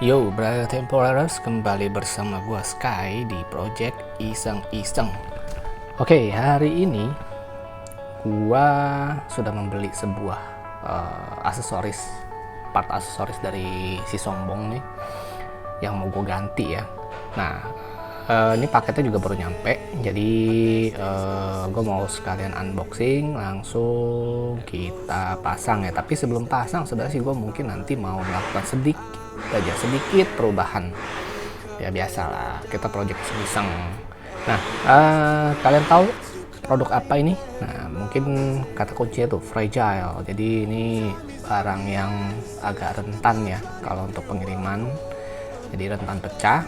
Yo, Brother Temporarers, kembali bersama gua Sky di Project Iseng-Iseng. Oke, hari ini gua sudah membeli sebuah part aksesoris dari si Sombong nih yang mau gue ganti ya. Nah, ini paketnya juga baru nyampe, jadi gue mau sekalian unboxing, langsung kita pasang ya. Tapi sebelum pasang sebenarnya sih gue mungkin nanti mau melakukan sedikit perubahan ya, biasalah kita project iseng. Nah, kalian tahu produk apa ini? Nah, mungkin kata kuncinya tuh fragile. Jadi ini barang yang agak rentan ya kalau untuk pengiriman, jadi rentan pecah.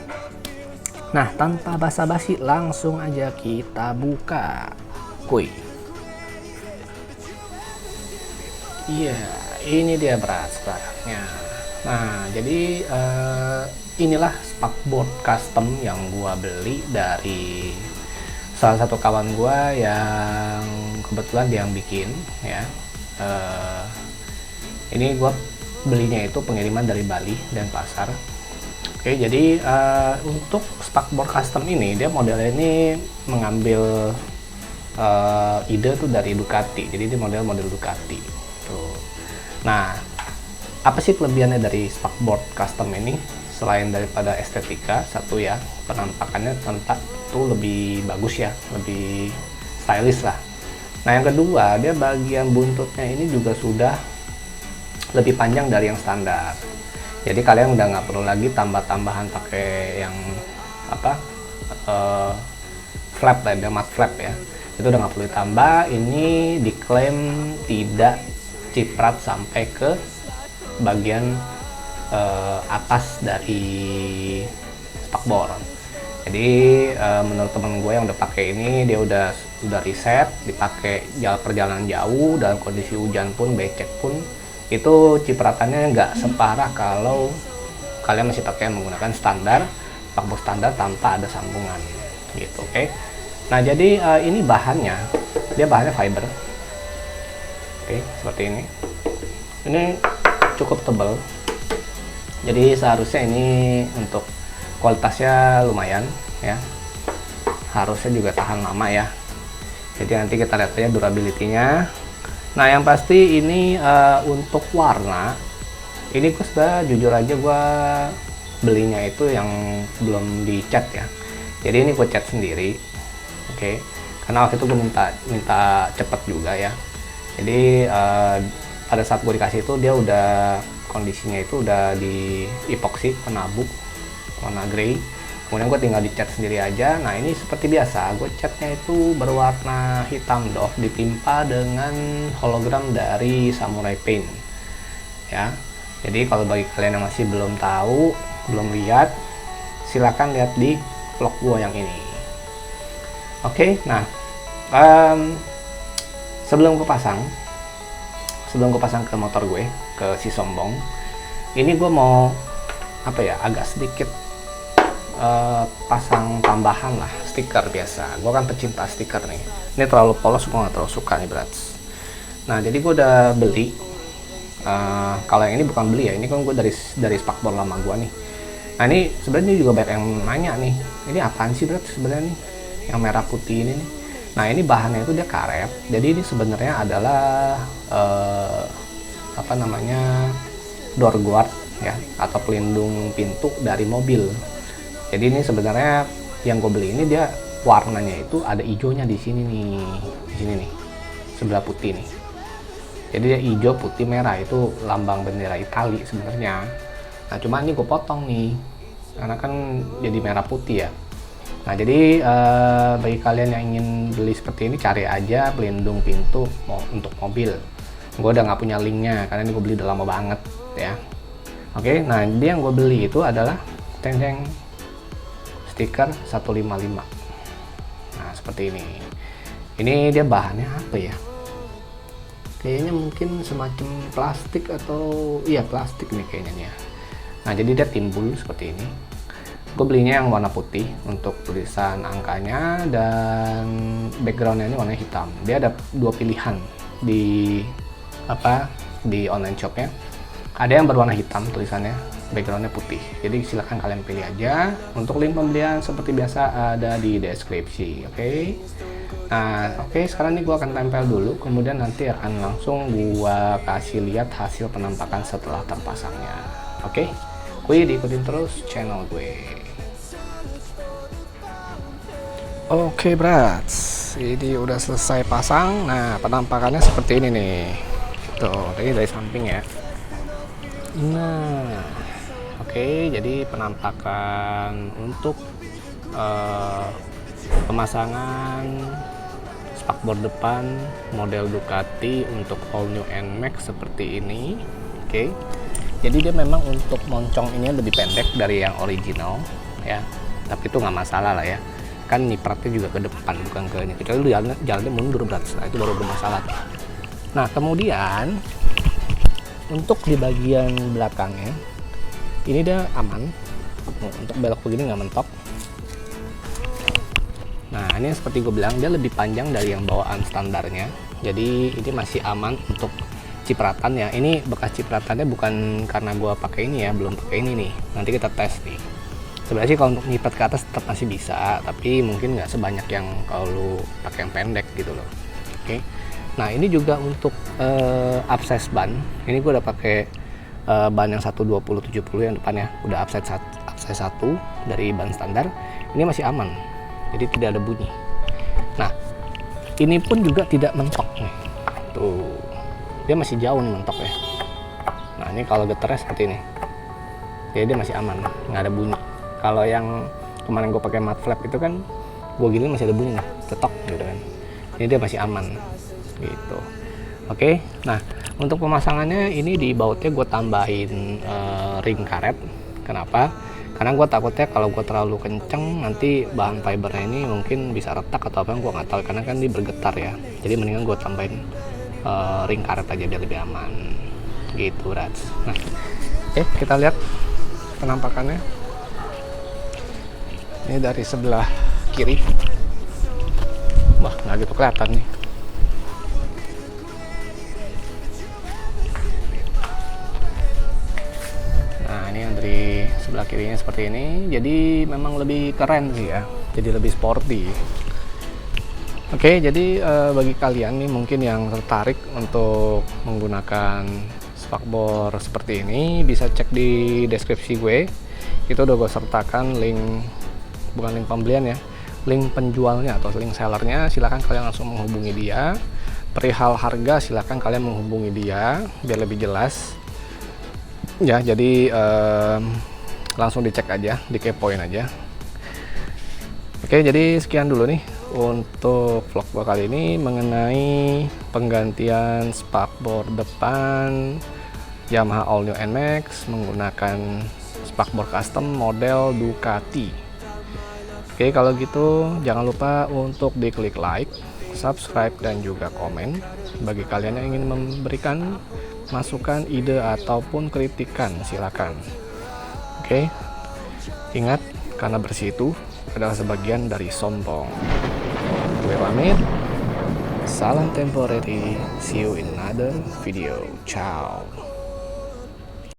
Nah, tanpa basa-basi langsung aja kita buka. Kuy. Iya, ini dia barangnya. Nah, jadi inilah spakboard custom yang gua beli dari salah satu kawan gua yang kebetulan dia yang bikin ya. Ini gua belinya itu pengiriman dari Bali dan Pasar. Oke, jadi untuk spakboard custom ini dia modelnya ini mengambil ide tuh dari Ducati. Jadi dia model Ducati tuh. Nah, apa sih kelebihannya dari spakboard custom ini selain daripada estetika? Satu ya, penampakannya tentu lebih bagus ya, lebih stylish lah. Nah, yang kedua, dia bagian buntutnya ini juga sudah lebih panjang dari yang standar. Jadi kalian udah nggak perlu lagi tambah-tambahan pakai yang flap lah, dia mat flap ya. Itu udah nggak perlu ditambah. Ini diklaim tidak ciprat sampai ke bagian atas dari spakboard. Jadi menurut temen gue yang udah pakai ini, dia udah riset, dipakai perjalanan jauh dalam kondisi hujan pun, becek pun, itu cipratannya nggak separah kalau kalian masih pakai menggunakan spakboard standar tanpa ada sambungan gitu. Oke. Nah, jadi ini dia bahannya fiber. Oke, seperti ini. Ini cukup tebal, jadi seharusnya ini untuk kualitasnya lumayan ya, harusnya juga tahan lama ya. Jadi nanti kita lihat aja durability-nya. Nah, yang pasti ini untuk warna ini gue sudah jujur aja, gue belinya itu yang belum dicat ya, jadi ini gue cat sendiri. Oke, karena waktu itu gue minta cepet juga ya. Jadi pada saat gue dikasih itu dia udah kondisinya itu udah di epoxy penabu warna grey, kemudian gue tinggal dicat sendiri aja. Nah, ini seperti biasa gue catnya itu berwarna hitam doff ditimpa dengan hologram dari Samurai Paint ya. Jadi kalau bagi kalian yang masih belum tahu, belum lihat, silahkan lihat di vlog gue yang ini. Oke, nah sebelum gue pasang ke motor gue, ke si Sombong, ini gue mau agak sedikit pasang tambahan lah, stiker biasa. Gue kan pecinta stiker nih. Ini terlalu polos, gue nggak terlalu suka nih, brats. Nah, jadi gue udah beli. Kalau yang ini bukan beli ya, ini kan gue dari spakboard lama gue nih. Nah, ini sebenarnya juga banyak yang nanya nih, ini apaan sih, brats, sebenarnya nih yang merah putih ini nih. Nah, ini bahannya itu dia karet. Jadi ini sebenarnya adalah door guard ya, atau pelindung pintu dari mobil. Jadi ini sebenarnya yang gue beli ini dia warnanya itu ada hijaunya di sini nih, sebelah putih nih. Jadi dia hijau, putih, merah, itu lambang bendera Itali sebenarnya. Nah, cuma ini gue potong nih karena kan jadi merah putih ya. Nah, jadi bagi kalian yang ingin beli seperti ini, cari aja pelindung pintu untuk mobil. Gue udah nggak punya linknya karena ini gue beli udah lama banget ya. Oke, nah dia yang gue beli itu adalah stiker 155. Nah, seperti ini. Ini dia bahannya apa ya? Kayaknya mungkin semacam plastik atau iya plastik nih kayaknya ya. Nah, jadi dia timbul seperti ini. Gue belinya yang warna putih untuk tulisan angkanya, dan backgroundnya ini warna hitam. Dia ada dua pilihan di online shopnya. Ada yang berwarna hitam tulisannya, backgroundnya putih. Jadi silahkan kalian pilih aja. Untuk link pembelian seperti biasa ada di deskripsi. Oke. Nah, oke, sekarang ini gua akan tempel dulu, kemudian nanti akan langsung gua kasih lihat hasil penampakan setelah terpasangnya. Oke. Gue diikutin terus channel gue. Oke, brats, ini udah selesai pasang. Nah, penampakannya seperti ini nih. Tuh, ini dari samping ya. Nah, oke, jadi penampakan untuk pemasangan spakbor depan model Ducati untuk all new NMAX seperti ini. Oke, jadi dia memang untuk moncong ini lebih pendek dari yang original ya, tapi itu nggak masalah lah ya, kan nyipratnya juga ke depan bukan ke ini, kecuali lu jalannya mundur berat, nah itu baru bermasalah. Nah, kemudian untuk di bagian belakangnya ini dia aman, untuk belok begini nggak mentok. Nah, ini seperti gue bilang, dia lebih panjang dari yang bawaan standarnya, jadi ini masih aman untuk cipratan ya. Ini bekas cipratannya bukan karena gue pakai ini ya, belum pakai ini nih, nanti kita tes nih. Sebenarnya sih kalau untuk nyiprat ke atas tetap masih bisa, tapi mungkin nggak sebanyak yang kalau lu pakai yang pendek gitu loh. Oke. Nah, ini juga untuk upsize ban. Ini gue udah pakai ban yang 120/70 yang depannya, udah upsize 1 dari ban standar. Ini masih aman, jadi tidak ada bunyi. Nah, ini pun juga tidak mentok nih. Tuh, dia masih jauh nih mentok ya. Nah, ini kalau getarnya seperti ini, jadi dia masih aman, nggak ada bunyi. Kalau yang kemarin gue pakai mud flap itu kan gue gini masih ada bunyi nih, cetok gitu kan. Ini dia masih aman gitu. Oke, nah untuk pemasangannya ini di bautnya gue tambahin ring karet. Kenapa? Karena gue takutnya kalau gue terlalu kenceng nanti bahan fibernya ini mungkin bisa retak atau apa, gue nggak tahu, karena kan dia bergetar ya. Jadi mendingan gue tambahin ring karet aja biar lebih aman gitu, Rats. Nah, oke, kita lihat penampakannya. Ini dari sebelah kiri. Wah, nggak gitu kelihatan nih. Nah, ini yang dari sebelah kirinya seperti ini. Jadi memang lebih keren sih ya. Jadi lebih sporty. Oke, jadi bagi kalian nih mungkin yang tertarik untuk menggunakan spakbor seperti ini, bisa cek di deskripsi gue. Itu udah gue sertakan link, bukan link pembelian ya, link penjualnya atau link sellernya. Silahkan kalian langsung menghubungi dia. Perihal harga silahkan kalian menghubungi dia biar lebih jelas ya. Jadi langsung dicek aja, dikepoin aja. Oke, jadi sekian dulu nih untuk vlog gua kali ini mengenai penggantian spakbor depan Yamaha All New NMAX menggunakan spakbor custom model Ducati. Oke, kalau gitu jangan lupa untuk diklik like, subscribe, dan juga komen. Bagi kalian yang ingin memberikan masukan, ide, ataupun kritikan, silakan. Oke, ingat, karena bersih itu adalah sebagian dari sombong. Gue pamit, salam temporary, see you in another video, ciao.